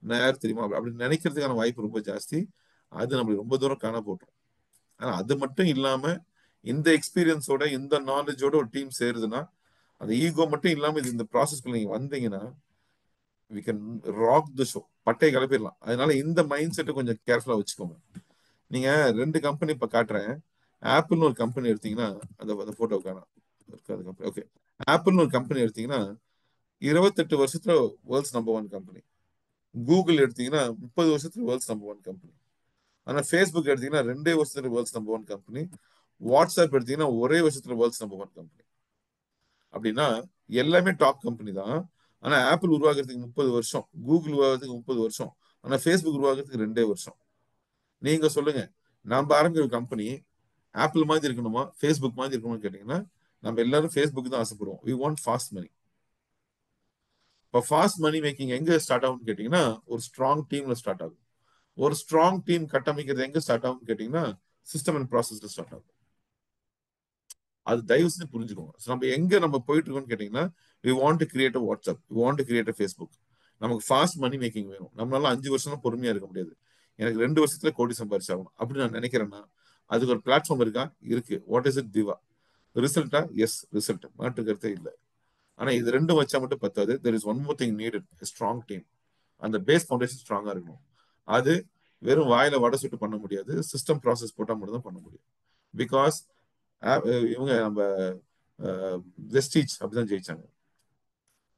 நான் யார் தெரியுமா அப்படின்னு நினைக்கிறதுக்கான வாய்ப்பு ரொம்ப ஜாஸ்தி. அது நம்மளுக்கு ரொம்ப தூரம் காண போட்டோம். ஆனா அது மட்டும் இல்லாம இந்த எக்ஸ்பீரியன்ஸோட இந்த நாலேஜோட ஒரு டீம் சேருதுன்னா, அந்த ஈகோ மட்டும் இல்லாம இது இந்த ப்ராசஸ்க்குள்ள நீங்க வந்தீங்கன்னா, we can rock the show, பட்டையை கிளப்பிடலாம். அதனால இந்த மைண்ட் செட்டை கொஞ்சம் கேர்ஃபுல்லா வச்சுக்கோங்க. நீங்க ரெண்டு கம்பெனி இப்ப காட்டுறேன். ஆப்பிள்னு ஒரு கம்பெனி எடுத்தீங்கன்னா, அந்த அந்த போட்டோ காணும் இருக்காது கம்பெனி. ஓகே, ஆப்பிள்னு ஒரு கம்பெனி எடுத்தீங்கன்னா 28 வருஷத்துல வேர்ல்ட்ஸ் நம்பர் 1 கம்பெனி. கூகுள் எடுத்தீங்கன்னா 30 வருஷத்துல வேர்ல்ட்ஸ் நம்பர் 1 கம்பெனி. ஆனா ஃபேஸ்புக் எடுத்தீங்கன்னா 2 வருஷத்துல வேர்ல்ட்ஸ் நம்பர் 1 கம்பெனி. வாட்ஸ்அப் எடுத்தீங்கன்னா ஒரே வருஷத்துல வேர்ல்ட்ஸ் நம்பர் 1 கம்பெனி. அப்படின்னா எல்லாமே டாப் கம்பெனி தான். ஆனா ஆப்பிள் உருவாக்குறதுக்கு 30 வருஷம், கூகுள் உருவாக்குறதுக்கு 30 வருஷம், ஆனா ஃபேஸ்புக் உருவாக்குறதுக்கு 2 வருஷம். நீங்க சொல்லுங்க, நம்ம ஆரம்பிக்கிற கம்பெனி ஆப்பிள் மாதிரி இருக்கணுமா, ஃபேஸ்புக் மாதிரி இருக்கணும்னு கேட்டீங்கன்னா, நம்ம எல்லாரும் ஃபேஸ்புக் தான் ஆசைப்படுவோம். வி வாண்ட் ஃபாஸ்ட் மணி. இப்போ ஃபாஸ்ட் மணி மேக்கிங் எங்க ஸ்டார்ட் ஆகும்னு கேட்டீங்கன்னா, ஒரு ஸ்ட்ராங் டீம்ல ஸ்டார்ட் ஆகும். ஒரு ஸ்ட்ராங் டீம் கட்டமைக்கிறது எங்க ஸ்டார்ட் ஆகும்னு கேட்டீங்கன்னா, சிஸ்டம் அண்ட் ப்ராசஸ்ல ஸ்டார்ட் ஆகும். அது தயவு செஞ்சு புரிஞ்சுக்கோங்க. நம்ம எங்க நம்ம போயிட்டு இருக்கோம்னு கேட்டீங்கன்னா, we want to create WhatsApp, we want to create Facebook. நமக்கு ஃபாஸ்ட் மணி மேக்கிங் வேணும். நம்மளால 5 வருஷம் பொறுமையா இருக்க முடியாது. எனக்கு 2 வருஷத்துல கோடி சம்பாரிச்சாகணும் அப்படின்னு நான் நினைக்கிறேன்னா, அதுக்கு ஒரு பிளாட்ஃபார்ம் இருக்கா? இருக்கு. What is it? திவா. ரிசல்ட்டா? எஸ், ரிசல்ட், மாற்றுக்கிறதே இல்லை. ஆனா இது ரெண்டும் வச்சா மட்டும் பத்தாது. There is one more thing needed, strong team. அந்த பேஸ் ஃபவுண்டேஷன் ஸ்ட்ராங்கா இருக்கணும். அது வெறும் வாயில வடை சுட்டு பண்ண முடியாது, சிஸ்டம் ப்ராசஸ் போட்டா மட்டும் தான் பண்ண முடியும். பிகாஸ் இவங்க நம்ம வெஸ்டீஜ் அப்படிதான் ஜெயிச்சாங்க,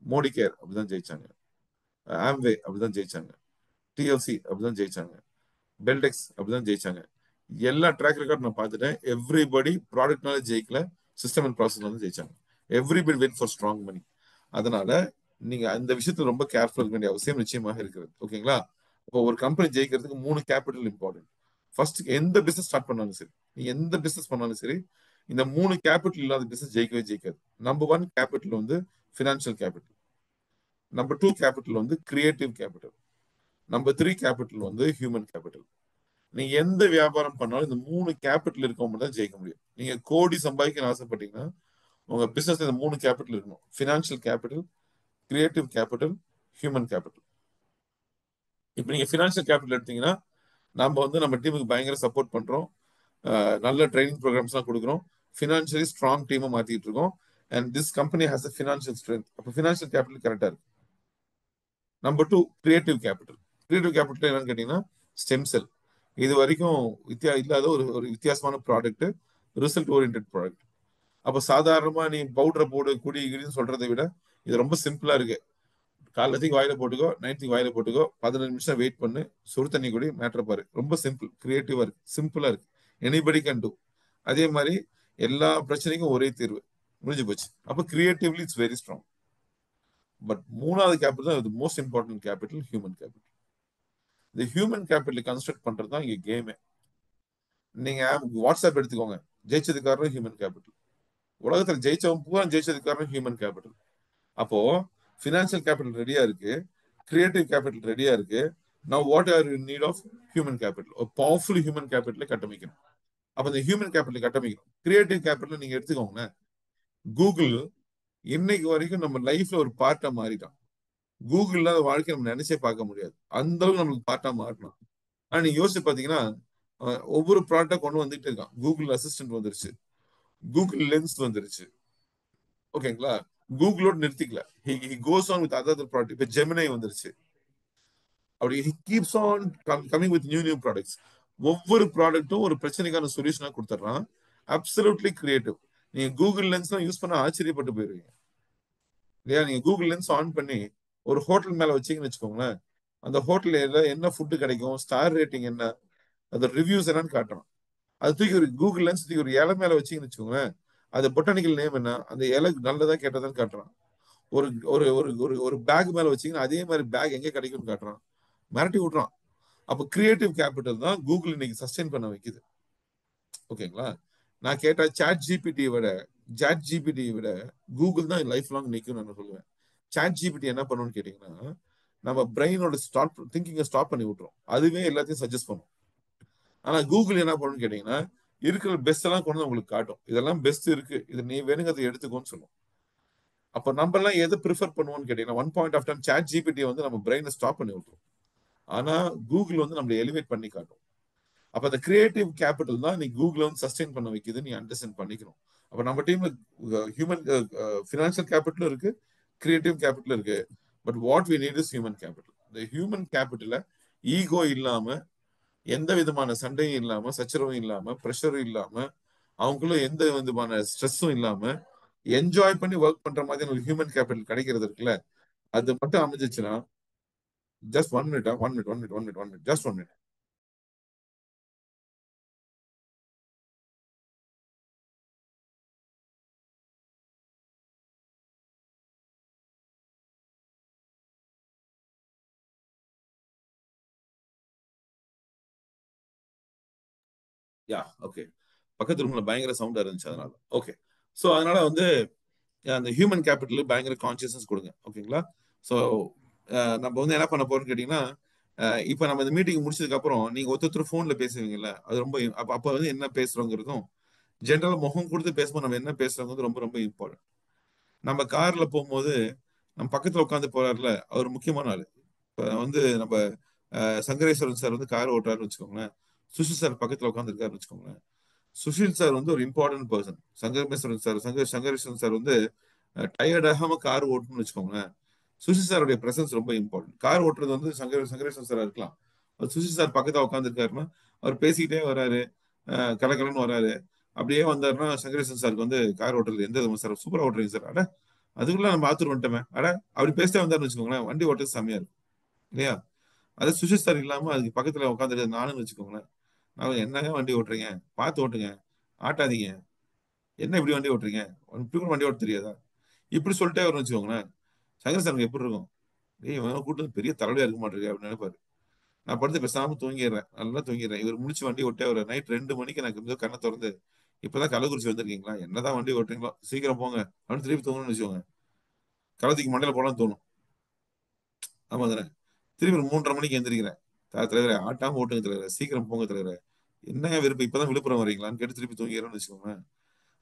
மோடி கேர் அப்படிதான் ஜெயிச்சாங்க, ஆம்வே அப்படிதான் ஜெயிச்சாங்க, டிஎல்சி அப்படிதான் ஜெயிச்சாங்க, பெல்டெக்ஸ் அப்படிதான் ஜெயிச்சாங்க. எல்லா ட்ராக் ரெக்கார்ட் நான் பார்த்துட்டேன். எவ்ரிபடி ப்ராடக்ட்னால ஜெயிக்கல, சிஸ்டம் அண்ட் ப்ராசஸ் வந்து ஜெயிச்சாங்க. எவ்ரிபடி வெயிட் ஃபார் ஸ்ட்ராங் மணி. அதனால நீங்க அந்த விஷயத்துல ரொம்ப கேர்ஃபுல் இருக்க வேண்டிய அவசியம் நிச்சயமாக இருக்கிறது. ஓகேங்களா? இப்போ ஒரு கம்பெனி ஜெயிக்கிறதுக்கு 3 கேபிட்டல் இம்பார்ட்டன்ட். ஃபர்ஸ்ட், எந்த பிசினஸ் ஸ்டார்ட் பண்ணாலும் சரி, நீ எந்த பிசினஸ் பண்ணாலும் சரி, இந்த 3 கேபிட்டல் இல்லாத பிசினஸ் ஜெயிக்கவே ஜெயிக்காது. நம்பர் 1 கேபிட்டல் வந்து ஃபினான்ஷியல் கேபிட்டல். நம்பர் 2 கேபிட்டல் வந்து கிரியேட்டிவ் கேபிட்டல். நம்பர் 3 கேபிட்டல் வந்து ஹியூமன் கேபிட்டல். நீங்க எந்த வியாபாரம் பண்ணாலும் இந்த 3 கேபிட்டல் இருக்கவங்க தான் ஜெயிக்க முடியும். நீங்க கோடி சம்பாதிக்கணும்னு ஆசைப்பட்டீங்கன்னா உங்க பிசினஸ் இந்த 3 கேபிட்டல் இருக்கணும்: financial capital, creative capital, human capital. இப்போ நீங்க ஃபினான்ஷியல் கேபிட்டல் எடுத்தீங்கன்னா, நம்ம வந்து நம்ம டீமுக்கு பயங்கர சப்போர்ட் பண்றோம், நல்ல ட்ரைனிங் ப்ரோக்ராம்ஸ்லாம் கொடுக்குறோம், ஃபினான்ஷியலி ஸ்ட்ராங் டீமை மாத்திட்டு இருக்கோம். And this company has a financial strength. அப்போ ஃபினான்ஷியல் கேபிட்டல் கரெக்டா இருக்கு. Number 2 creative capital. Creative capital என்னன்னு கேட்டீங்கன்னா, ஸ்டெம் செல். இது வரைக்கும் இல்லாத ஒரு ஒரு வித்தியாசமான ப்ராடக்ட், ரிசல்ட் ஓரியன்ட் ப்ராடக்ட். அப்போ சாதாரணமா நீ பவுடரை போடு குடி கிடின்னு சொல்றதை விட இது ரொம்ப சிம்பிளா இருக்கு. காலைலத்தையும் வாயில போட்டுக்கோ, நைட்டுக்கு வாயில போட்டுக்கோ, 15 நிமிஷம் வெயிட் பண்ணு, சுடு தண்ணி குடி, மேட்டர் பாரு. ரொம்ப சிம்பிள், கிரியேட்டிவா இருக்கு, சிம்பிளா இருக்கு, எனிபடி கேன் டூ. அதே மாதிரி எல்லா பிரச்சனைக்கும் ஒரே தீர்வு, முடிஞ்சு போச்சு. அப்போ creatively it's very strong. But 3வது கேபிட்டல் தான் most important capital, human capital. இந்த ஹியூமன் கேபிட்டல் கன்ஸ்ட்ரக்ட் பண்றது தான் இங்க கேமே. நீங்க வாட்ஸ்அப் எடுத்துக்கோங்க, ஜெயிச்சது காரணம் ஹியூமன் கேபிட்டல். உலகத்துல ஜெயிச்சவன் பூரா ஜெயிச்சது காரணம் ஹியூமன் கேபிட்டல். அப்போ ஃபினான்ஷியல் கேபிட்டல் ரெடியா இருக்கு, கிரியேட்டிவ் கேபிட்டல் ரெடியா இருக்கு. Now what are you need of human capital? ஒரு பவர்ஃபுல் ஹியூமன் கேபிட்டலை கட்டமைக்கணும். அப்ப இந்த ஹியூமன் கேபிட்டல் கட்டமைக்கணும். கிரியேட்டிவ் கேபிட்டல் நீங்க எடுத்துக்கோங்க. கூகுள் இன்னைக்கு வரைக்கும் நம்ம லைஃப்ல ஒரு பார்ட்டா மாறிட்டான். கூகுள் இல்லாத வாழ்க்கை நம்ம நினைச்சே பார்க்க முடியாது, அந்த அளவுக்கு நம்மளுக்கு பார்ட்டா மாறணும். ஆனா நீங்க யோசிச்சு பாத்தீங்கன்னா, ஒவ்வொரு ப்ராடக்டா கொண்டு வந்துட்டு இருக்கான். கூகுள் அசிஸ்டன்ட் வந்துருச்சு, கூகுள் லென்ஸ் வந்துருச்சு. ஓகேங்களா? கூகுளோட நிறுத்திக்கல, he goes on with other product. இப்ப ஜெமினை வந்துருச்சு. அப்படி he keeps on coming with new products. ஒவ்வொரு ப்ராடக்ட்டும் ஒரு பிரச்சனைக்கான சொல்யூஷனா கொடுத்துட்றான். Absolutely creative. நீங்க கூகுள் லென்ஸ் தான் யூஸ் பண்ண ஆச்சரியப்பட்டு போயிருவீங்க இல்லையா? நீங்க கூகுள் லென்ஸ் ஆன் பண்ணி ஒரு ஹோட்டல் மேல வச்சீங்கன்னு வச்சுக்கோங்களேன், அந்த ஹோட்டல்ல என்ன ஃபுட்டு கிடைக்கும், ஸ்டார் ரேட்டிங் என்ன, அந்த ரிவ்யூஸ் என்னன்னு காட்டுறான். அது தூக்கி ஒரு கூகுள் லென்ஸ் தூக்கி ஒரு இலை மேல வச்சீங்கன்னு வச்சுக்கோங்களேன், அது பொட்டானிக்கல் நேம் என்ன, அந்த இலை நல்லதா கேட்டதான்னு காட்டுறான். ஒரு ஒரு ஒரு ஒரு ஒரு பேக் மேல வச்சீங்கன்னா அதே மாதிரி பேக் எங்க கிடைக்கும்னு காட்டுறான், மிரட்டி விட்றான். அப்போ கிரியேட்டிவ் கேபிட்டல் தான் கூகுள் இன்னைக்கு சஸ்டெயின் பண்ண வைக்குது. ஓகேங்களா? நான் கேட்ட சாட் ஜிபிடியை விட கூகுள் தான் லைஃப் லாங் நிற்கும் நான் சொல்லுவேன். சாட் ஜிபிடி என்ன பண்ணுன்னு கேட்டீங்கன்னா, நம்ம பிரெயினோட திங்கிங்கை ஸ்டாப் பண்ணி விட்டுரும், அதுவே எல்லாத்தையும் சஜஸ்ட் பண்ணும். ஆனா கூகுள் என்ன பண்ணுன்னு கேட்டீங்கன்னா, இருக்கிற பெஸ்ட் எல்லாம் கொண்டு வந்து உங்களுக்கு காட்டும். இதெல்லாம் பெஸ்ட் இருக்கு, இது நீ வேணுங்க அதை எடுத்துக்கோன்னு சொல்லும். அப்ப நம்ம எல்லாம் எதை ப்ரிஃபர் பண்ணுவோம்னு கேட்டீங்கன்னா, one point of time ChatGPT வந்து நம்ம பிரெயினை ஸ்டாப் பண்ணி விட்டுரும். ஆனா கூகுள் வந்து நம்மளை எலிவேட் பண்ணி காட்டும். அப்ப அந்த கிரியேட்டிவ் கேபிட்டல் தான் நீ கூகுள் வந்து சஸ்டெயின் பண்ண வைக்குது, நீ அண்டர்ஸ்டாண்ட் பண்ணிக்கணும். அப்ப நம்ம டீம்ல ஹியூமன் ஃபினான்ஷியல் கேபிட்டலும் இருக்கு, கிரியேட்டிவ் கேபிட்டல் இருக்கு. But what we need is human capital. இந்த ஹியூமன் கேபிட்டல ஈகோ இல்லாம, எந்த விதமான சண்டையும் இல்லாம, சச்சரவும் இல்லாம, ப்ரெஷரும் இல்லாம, அவங்களுக்குள்ள எந்த விதமான ஸ்ட்ரெஸ்ஸும் இல்லாம என்ஜாய் பண்ணி ஒர்க் பண்ற மாதிரி ஒரு ஹியூமன் கேபிட்டல் கிடைக்கிறது இருக்குல்ல, அது மட்டும் அமைஞ்சிச்சுன்னா, just 1 minute, 1 minute, just 1 minute. Yeah, okay. பக்கத்து ரூம்ல பயங்கர சவுண்டா இருந்துச்சு அதனால. ஓகே. ஸோ அதனால வந்து அந்த ஹியூமன் கேபிட்டல் பயங்கர கான்சியஸ்னஸ் கொடுங்க. ஓகேங்களா? ஸோ நம்ம வந்து என்ன பண்ண போறோம்னு கேட்டீங்கன்னா, இப்போ நம்ம இந்த மீட்டிங் முடிச்சதுக்கு அப்புறம் நீங்க ஒருத்தர் ஃபோன்ல பேசுவீங்கல்ல, அது ரொம்ப அப்ப வந்து என்ன பேசுறோங்கிறதும், ஜென்ரலா முகம் கொடுத்து பேசும்போது நம்ம என்ன பேசுறோங்கிறது ரொம்ப ரொம்ப இம்பார்ட்டன்ட். நம்ம கார்ல போகும்போது நம்ம பக்கத்துல உட்காந்து போறாருல, அவர் முக்கியமான ஆளு. இப்போ வந்து நம்ம சங்கரேஸ்வரன் சார் வந்து கார் ஓட்டுறாருன்னு வச்சுக்கோங்களேன், சுஷில் சார் பக்கத்துல உட்காந்துருக்காருன்னு வச்சுக்கோங்களேன். சுஷில் சார் வந்து ஒரு இம்பார்ட்டன்ட் பர்சன். சங்கரேஸ்வரன் சார் வந்து டயர்ட் ஆகாம கார் ஓட்டணும்னு வச்சுக்கோங்களேன், சுஷில் சாருடைய பிரசன்ஸ் ரொம்ப இம்பார்ட்டன்ட். கார் ஓட்டுறது வந்து சங்கரேஸ்வரன் சாரா இருக்கலாம், சுஷில் சார் பக்கத்துல உட்காந்துருக்காருன்னா அவர் பேசிக்கிட்டே வராரு, கலக்கலன்னு வராரு. அப்படியே வந்தாருன்னா சங்கரேஸ்வரன் சாருக்கு வந்து கார் ஓட்டுறது எந்த விதமா சார் சூப்பரா ஓட்டுறீங்க சார், அட அதுக்குள்ள நம்ம ஆத்தூர் வந்துட்டோமே, அட அப்படி பேசிட்டே வந்தாருன்னு வச்சுக்கோங்களேன், வண்டி ஓட்டுறது செம்மையா இருக்கும். இல்லையா? அது சுவிட்ச் சார் இல்லாம அதுக்கு பக்கத்துல உட்காந்துட்டு நானுன்னு வச்சுக்கோங்களேன். நான் என்னங்க வண்டி ஓட்டுறீங்க, பார்த்து ஓட்டுங்க, ஆட்டாதீங்க, என்ன இப்படி வண்டி ஓட்டுறீங்க, இப்படி கூட வண்டி ஓட்ட தெரியாதா, இப்படி சொல்லிட்டே வரும்னு வச்சுக்கோங்களேன். சங்கர் சாருக்கு எப்படி இருக்கும்? ஏய் இவன் கூட்டு வந்து பெரிய தலைவலியா இருக்க மாட்டிருக்கு அப்படின்னு நினைப்பாரு. நான் படுத்து பேசாம தூங்கிடுறேன், நல்லா தூங்கிடுறேன். இவர் முடிச்சு வண்டி ஓட்டே ஒரு நைட் 2 மணிக்கு எனக்கு வந்து கண்ணை திறந்து, இப்பதான் கள்ளக்குறிச்சி வந்திருக்கீங்களா, என்னதான் வண்டி ஓட்டுறீங்களோ சீக்கிரம் போங்க அப்படின்னு திருப்பி தூங்கணும்னு வச்சுக்கோங்க. கலத்திக்கு மண்டையில போலாம் தோணும். ஆமா தானே? திருப்பி ஒரு 3:30 மணிக்கு எந்திரிக்கிறேன். தலைவரே ஆட்டாம ஓட்டுங்க தலைவரே, சீக்கிரம் போங்க தலைவரே, என்ன விருப்பம் இப்பதான் விழுப்புரம் வரீங்களான்னு கேட்டு திருப்பி தூங்கிறேன்னு வச்சுக்கோங்க.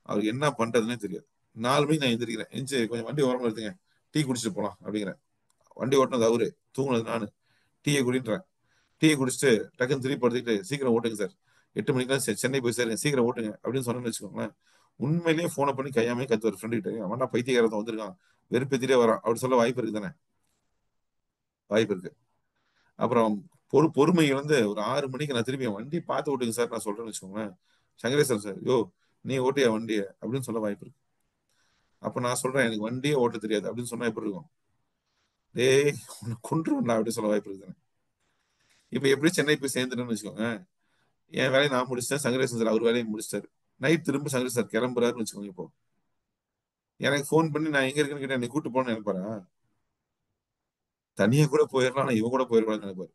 அவருக்கு என்ன பண்றதுன்னே தெரியாது. 4 மணிக்கு நான் எந்திரிக்கிறேன், எந்திரிச்சு கொஞ்சம் வண்டி ஓரமா எடுத்துங்க, டீ குடிச்சிட்டு போலாம் அப்படிங்கிறேன். வண்டி ஓட்டினது அவரு, தூங்குனது நானு. டீயை குடின்றேன். டீயை குடிச்சிட்டு டக்குன்னு திருப்பி படுத்துக்கிட்டு சீக்கிரம் ஓட்டுங்க சார், 8 மணிக்கெல்லாம் சென்னை போய் சேருங்க, சீக்கிரம் ஓட்டுங்க அப்படின்னு சொன்னேன்னு வச்சுக்கோங்களேன். உண்மையிலேயே போனை பண்ணி கையாமே கத்துவார் ஃப்ரெண்டு கிட்ட, அவனா பைத்தியகாரத்தை வந்திருக்கான், வெறுப்பேத்திட்டே வரான் அப்படி சொல்ல வாய்ப்பு இருக்கு தானே? வாய்ப்பு இருக்கு. அப்புறம் பொறுமை இழந்து ஒரு 6 மணிக்கு நான் திரும்பி என் வண்டி பார்த்து ஓட்டுங்க சார் நான் சொல்றேன்னு வச்சுக்கோங்களேன். சங்கரேசன் சார், யோ நீ ஓட்டியா வண்டியை அப்படின்னு சொல்ல வாய்ப்பு இருக்கு. அப்ப நான் சொல்றேன் எனக்கு வண்டியே ஓட்ட தெரியாது அப்படின்னு சொன்னா எப்படி இருக்கும்? டேய் உன்னை கொன்றுவேன்டா அப்படின்னு சொல்ல வாய்ப்பு இருக்கு தானே? இப்ப எப்படி சென்னை போய் சேர்ந்துட்டேன்னு வச்சுக்கோங்க. என் வேலையை நான் முடிச்சிட்டேன், சங்கரேசன் சார் அவர் வேலையை முடிச்சிட்டாரு. நைட் திரும்ப சங்கரேசன் சார் கிளம்புறாருன்னு வச்சுக்கோங்க. இப்போ எனக்கு ஃபோன் பண்ணி நான் எங்க இருக்குன்னு கேட்டேன், நீ கூட்டு போன்னு நினைப்பாரா? தனியா கூட போயிடலாம், நான் இவன் கூட போயிடலாம்னு நினைப்பாரு.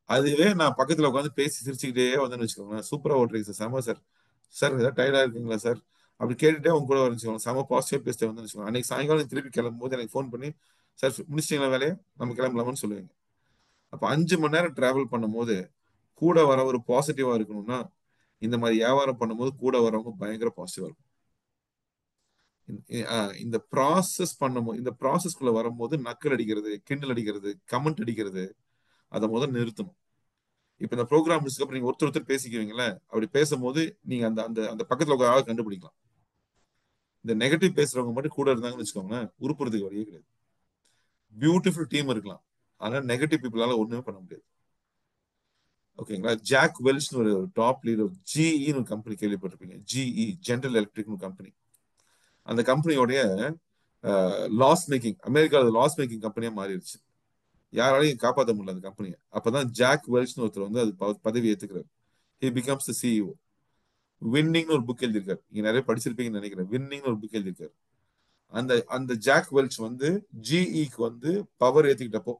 அதுவே நான் பக்கத்துல உட்காந்து பேசி சிரிச்சுக்கிட்டே வந்தேன்னு வச்சுக்கோங்களேன், சூப்பரா ஓட்டுறீங்க சார், செம சார், சார் ஏதாவது டயர்டா இருக்குங்களா சார் அப்படி கேட்டுட்டே உங்க கூட வந்துச்சுக்கோங்க, செம பாசிட்டிவா பேசிட்டே வந்து வச்சுக்கோங்க. அன்னைக்கு சாயங்காலம் திருப்பி கிளம்பும் போது எனக்கு ஃபோன் பண்ணி, சார் முடிச்சிட்டீங்களா வேலையை, நம்ம கிளம்பலாமான்னு சொல்லுவீங்க. அப்ப 5 மணி நேரம் டிராவல் பண்ணும்போது கூட வர ஒரு பாசிட்டிவா இருக்கணும்னா, இந்த மாதிரி வியாபாரம் பண்ணும்போது கூட வரவங்க பயங்கர பாசிட்டிவா இருக்கும். இந்த ப்ராசஸ் பண்ணும்போது, இந்த ப்ராசஸ்க்குள்ள வரும்போது நக்கல் அடிக்கிறது, கிண்டல் அடிக்கிறது, கமெண்ட் அடிக்கிறது, அதை முதல் நிறுத்தணும். இப்ப இந்த ப்ரோக்ராம் முடிச்சதுக்கு அப்புறம் நீங்க ஒருத்தர் பேசிக்குவீங்களே, அப்படி பேசும்போது நீங்க அந்த அந்த அந்த பக்கத்துல ஒரு ஆளை கண்டுபிடிக்கலாம். இந்த நெகட்டிவ் பேசுறவங்க மட்டும் கூட இருந்தாங்கன்னு வச்சுக்கோங்களேன், உருப்புறதுக்கு வழியே கிடையாது. பியூட்டிஃபுல் டீம் இருக்கலாம், ஆனா நெகட்டிவ் பீப்புளால ஒண்ணுமே பண்ண முடியாது. ஓகேங்களா? ஜாக் வெல்ச்னு ஒரு டாப் லீடர், ஜிஇன்னு ஒரு கம்பெனி கேள்விப்பட்டிருப்பீங்க. GE general electric company. அந்த கம்பெனியோடைய லாஸ் மேக்கிங், அமெரிக்காவில் லாஸ் மேக்கிங் கம்பெனியா மாறிடுச்சு. யாராலையும் காப்பாற்ற முடியல அந்த கம்பெனியை. அப்பதான் ஜாக் வெல்ச்னு ஒருத்தர் வந்து அது பதவி ஏத்துக்கிறார். He becomes the CEO. வின்னிங்னு ஒரு புக் எழுதியிருக்காரு, நீங்க நிறைய படிச்சிருப்பீங்கன்னு நினைக்கிறேன். வின்னிங்னு ஒரு புக் எழுதியிருக்காரு. அந்த அந்த ஜாக் வெல்ச் வந்து ஜிஇக்கு வந்து பவர் ஏத்திக்கிட்டப்போ,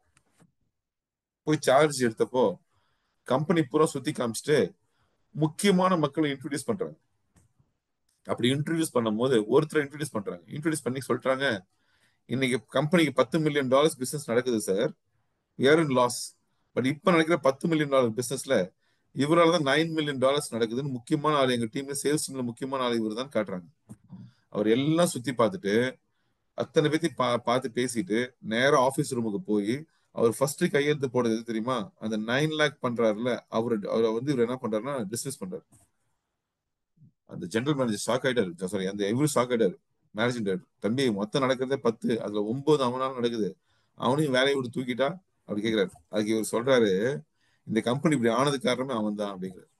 போய் சார்ஜ் எடுத்தப்போ கம்பெனி பூரா சுத்தி காமிச்சிட்டு முக்கியமான மக்களை இன்ட்ரோடியூஸ் பண்றாங்க. அப்படி இன்ட்ரோடியூஸ் பண்ணும்போது ஒருத்தர் இன்ட்ரோடியூஸ் பண்றாங்க. இன்ட்ரோடியூஸ் பண்ணி சொல்றாங்க, இன்னைக்கு கம்பெனிக்கு $10 மில்லியன் பிசினஸ் நடக்குது sir, year in loss. But இப்ப நினைக்கிற $10 மில்லியன் பிசினஸ்ல இவரால் தான் $9 மில்லியன் நடக்குதுன்னு முக்கியமான ஆள், எங்க டீம்ல சேல்ஸ் டீம்ல முக்கியமான ஆள் இவர் தான் காட்டுறாங்க. அவர் எல்லாம் சுத்தி பார்த்துட்டு அத்தனை பேத்தி பார்த்து பேசிட்டு நேரா ஆபீஸ் ரூமுக்கு போய் அவர் ஃபர்ஸ்ட் கையெழுத்து போடுறது எது தெரியுமா? அந்த 9 lakhs பண்றாருல, அவரை வந்து இவர் என்ன பண்றாருன்னா டிஸ்மிஸ் பண்றாரு. அந்த ஜெனரல் மேனேஜர் ஷாக் ஆயிட்டாரு, சாரி அந்த இவரு ஷாக் ஆயிட்டாரு. மேனேஜிங் டைரக்டர், தம்பி மொத்தம் நடக்கிறதே 10, அதுல 9 அவனால நடக்குது, அவனையும் வேலையை விட்டு தூக்கிட்டா அப்படி கேட்கிறாரு. அதுக்கு இவர் சொல்றாரு, இந்த கம்பெனி இப்படி ஆனது காரணமே அவன் தான் அப்படிங்கிறாரு.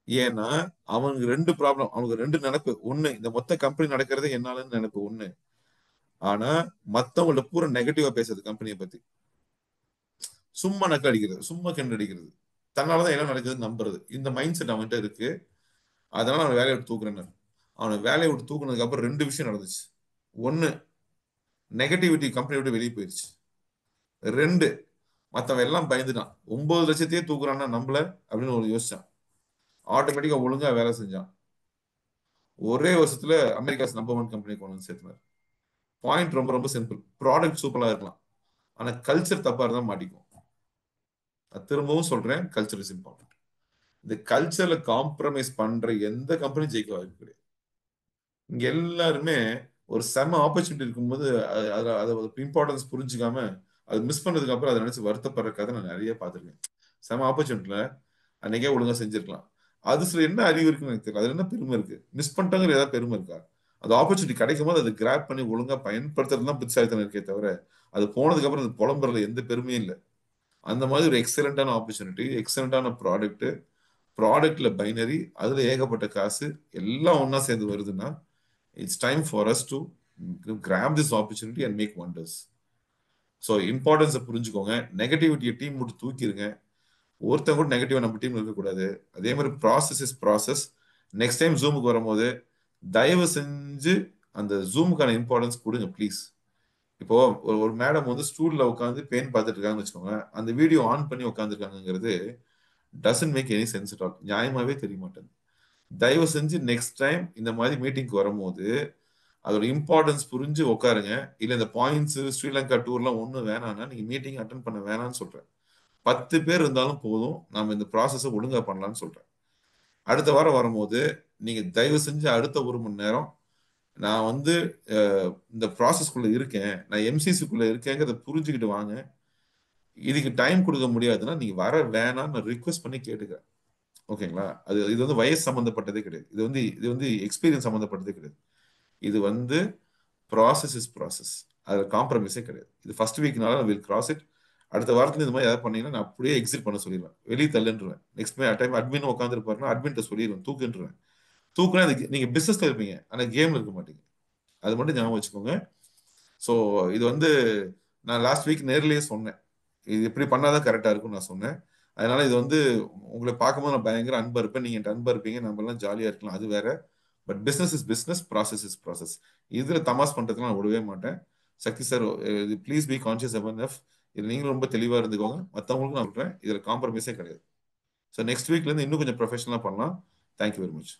ஏன்னா அவனுக்கு 2 ப்ராப்ளம், அவனுக்கு 2 நினைப்பு. ஒண்ணு, இந்த மொத்த கம்பெனி நடக்கிறதே என்னாலன்னு நினைப்பு ஒண்ணு. ஆனா மத்தவங்கள்ட்ட பூரா நெகட்டிவா பேசுறது கம்பெனியை பத்தி, சும்மா நக்கல் அடிக்கிறது, சும்மா கிண்டல் அடிக்கிறது, தன்னாலதான் எல்லாம் நடக்குதுன்னு நம்புறது, இந்த மைண்ட் செட் அவன்கிட்ட இருக்கு. அதனால அவன் வேலையை விட்டு தூக்குறேன்னு. அவனை வேலையை விட்டு தூக்குனதுக்கு அப்புறம் 2 விஷயம் நடந்துச்சு. ஒண்ணு, நெகட்டிவிட்டி கம்பெனி விட்டு வெளியே போயிருச்சு. 2, மத்தவன் எல்லாம் பயந்துட்டான். 9 லட்சத்தையே தூக்குறான்னா நம்மள அப்படின்னு ஒரு யோசிச்சான். ஆட்டோமேட்டிக்கா ஒழுங்கா வேலை செஞ்சான். ஒரே வருஷத்துல அமெரிக்காஸ் நம்பர் 1 கம்பெனி கொண்டு வந்து சேர்த்துனார். பாயிண்ட் ரொம்ப ரொம்ப சிம்பிள். ப்ராடக்ட் சூப்பரா இருக்கலாம், ஆனா கல்ச்சர் தப்பா இருந்தா மாட்டிக்கும். திரும்பவும் சொல்றேன், கல்ச்சர் இஸ் இம்பார்ட்டன்ட். இந்த கல்ச்சர்ல காம்ப்ரமைஸ் பண்ற எந்த கம்பெனி ஜெயிக்க வாய்ப்பு கிடையாது. இங்க எல்லாருமே ஒரு செம ஆப்பர்ச்சுனிட்டி இருக்கும்போது அதை இம்பார்ட்டன்ஸ் புரிஞ்சுக்காம அது மிஸ் பண்ணதுக்கு அப்புறம் அதை நினைச்சு வருத்தப்படுற கதை நான் நிறைய பார்த்திருக்கேன். செம ஆப்பர்ச்சுனிட்டில அன்னைக்கே ஒழுங்கா செஞ்சிருக்கலாம். அது சில என்ன அறிவு இருக்குன்னு எனக்கு தெரியல, அது என்ன பெருமை இருக்கு? மிஸ் பண்ணிட்டாங்கிற ஏதாவது பெருமை இருக்கா? அது ஆப்பர்ச்சுனிட்டி கிடைக்கும் போது அதை கிராப் பண்ணி ஒழுங்கா பயன்படுத்துறது தான் புத்திசாலித்தனம் இருக்கே தவிர, அது போனதுக்கு அப்புறம் அது புலம்புறதுல எந்த பெருமையும் இல்லை. அந்த மாதிரி ஒரு எக்ஸலண்டான ஆப்பர்ச்சுனிட்டி, எக்ஸலண்டான ப்ராடக்ட், ப்ராடக்ட்ல பைனரி, அதுல ஏகப்பட்ட காசு எல்லாம் ஒன்னா சேர்ந்து வருதுன்னா, it's time for us to grab this opportunity and make wonders. So இம்பார்ட்டன்ஸை புரிஞ்சுக்கோங்க. நெகட்டிவிட்டியை டீம் விட்டு தூக்கிடுங்க. ஒருத்தன் கூட நெகட்டிவா நம்ம டீம்ல இருக்கக்கூடாது. அதே மாதிரி process is process. Next time ஜூமுக்கு வரும்போது தயவு செஞ்சு அந்த ஜூமுக்கான இம்பார்ட்டன்ஸ் கொடுங்க ப்ளீஸ். இப்போ ஒரு மேடம் வந்து ஸ்டூல்ல உட்காந்து பெயின் பார்த்துட்டு இருக்காங்கன்னு வச்சுக்கோங்க, அந்த வீடியோ ஆன் பண்ணி உட்காந்துருக்காங்கிறது doesn't make any sense at all. நியாயமாவே தெரிய மாட்டேங்குது. தயவு செஞ்சு நெக்ஸ்ட் டைம் இந்த மாதிரி மீட்டிங்க்கு வரும்போது அதோட இம்பார்ட்டன்ஸ் புரிஞ்சு உட்காருங்க. இல்ல இந்த பாயிண்ட்ஸ் ஸ்ரீலங்கா டூர்லாம் ஒன்றும் வேணாம்னா நீங்க மீட்டிங் அட்டன் பண்ண வேணாம்னு சொல்றேன். 10 பேர் இருந்தாலும் போதும், நம்ம இந்த ப்ராசஸை ஒழுங்கா பண்ணலாம்னு சொல்றேன். அடுத்த வாரம் வரும்போது நீங்க தயவு செஞ்சு அடுத்த 1 மணி நேரம் நான் வந்து இந்த ப்ராசஸ்க்குள்ள இருக்கேன், நான் எம்சிசிக்குள்ள இருக்கேங்கிறத புரிஞ்சுக்கிட்டு வாங்க. இதுக்கு டைம் கொடுக்க முடியாதுன்னா நீங்க வர வேணாம்னு நான் ரிக்வெஸ்ட் பண்ணி கேட்டுக்கிறேன். ஓகேங்களா? இது வந்து வயசு சம்பந்தப்பட்டதே கிடையாது. இது வந்து எக்ஸ்பீரியன்ஸ் சம்பந்தப்பட்டதே கிடையாது. இது வந்து ப்ராசஸ் இஸ் ப்ராசஸ். அது காம்ப்ரமைஸே கிடையாது. இது ஃபர்ஸ்ட் வீக்னால வில் கிராஸ் இட். அடுத்த வாரத்துல இந்த மாதிரி ஏதாவது பண்ணீங்கன்னா நான் அப்படியே எக்ஸிட் பண்ண சொல்லிடுவேன், வெளியே தள்ளுன்றுவேன். நெக்ஸ்ட் டைம் அட்மின் உட்காந்துருப்பாருன்னா அட்மின்ட்ட சொல்லிடுவேன் தூக்குன்றுவேன். தூக்குனா அதுக்கு நீங்க பிசினஸ்ல இருப்பீங்க, ஆனா கேம்ல இருக்க மாட்டீங்க. அது மட்டும் ஞாபகம் வச்சுக்கோங்க. ஸோ இது வந்து நான் லாஸ்ட் வீக் நேர்லயே சொன்னேன், இது இப்படி பண்ணாதான் கரெக்டா இருக்கும்னு நான் சொன்னேன். அதனால இது வந்து உங்களை பார்க்கும்போது நான் பயங்கர அன்பா இருப்பேன், நீங்க என்கிட்ட அன்பா இருப்பீங்க, நம்ம எல்லாம் ஜாலியா இருக்கலாம், அது வேற. But business is business, process is process. இதுல தமாஸ் பண்றதுக்கு நான் விடவே மாட்டேன். Shakti sir, please be conscious of. இது நீங்களும் ரொம்ப தெளிவா இருந்துக்கோங்க. மற்றவங்களுக்கும் நான் சொல்றேன், இதுல காம்ப்ரமைஸே கிடையாது. ஸோ நெக்ஸ்ட் வீக்ல இருந்து இன்னும் கொஞ்சம் ப்ரொஃபஷனலா பண்ணலாம். Thank you very much.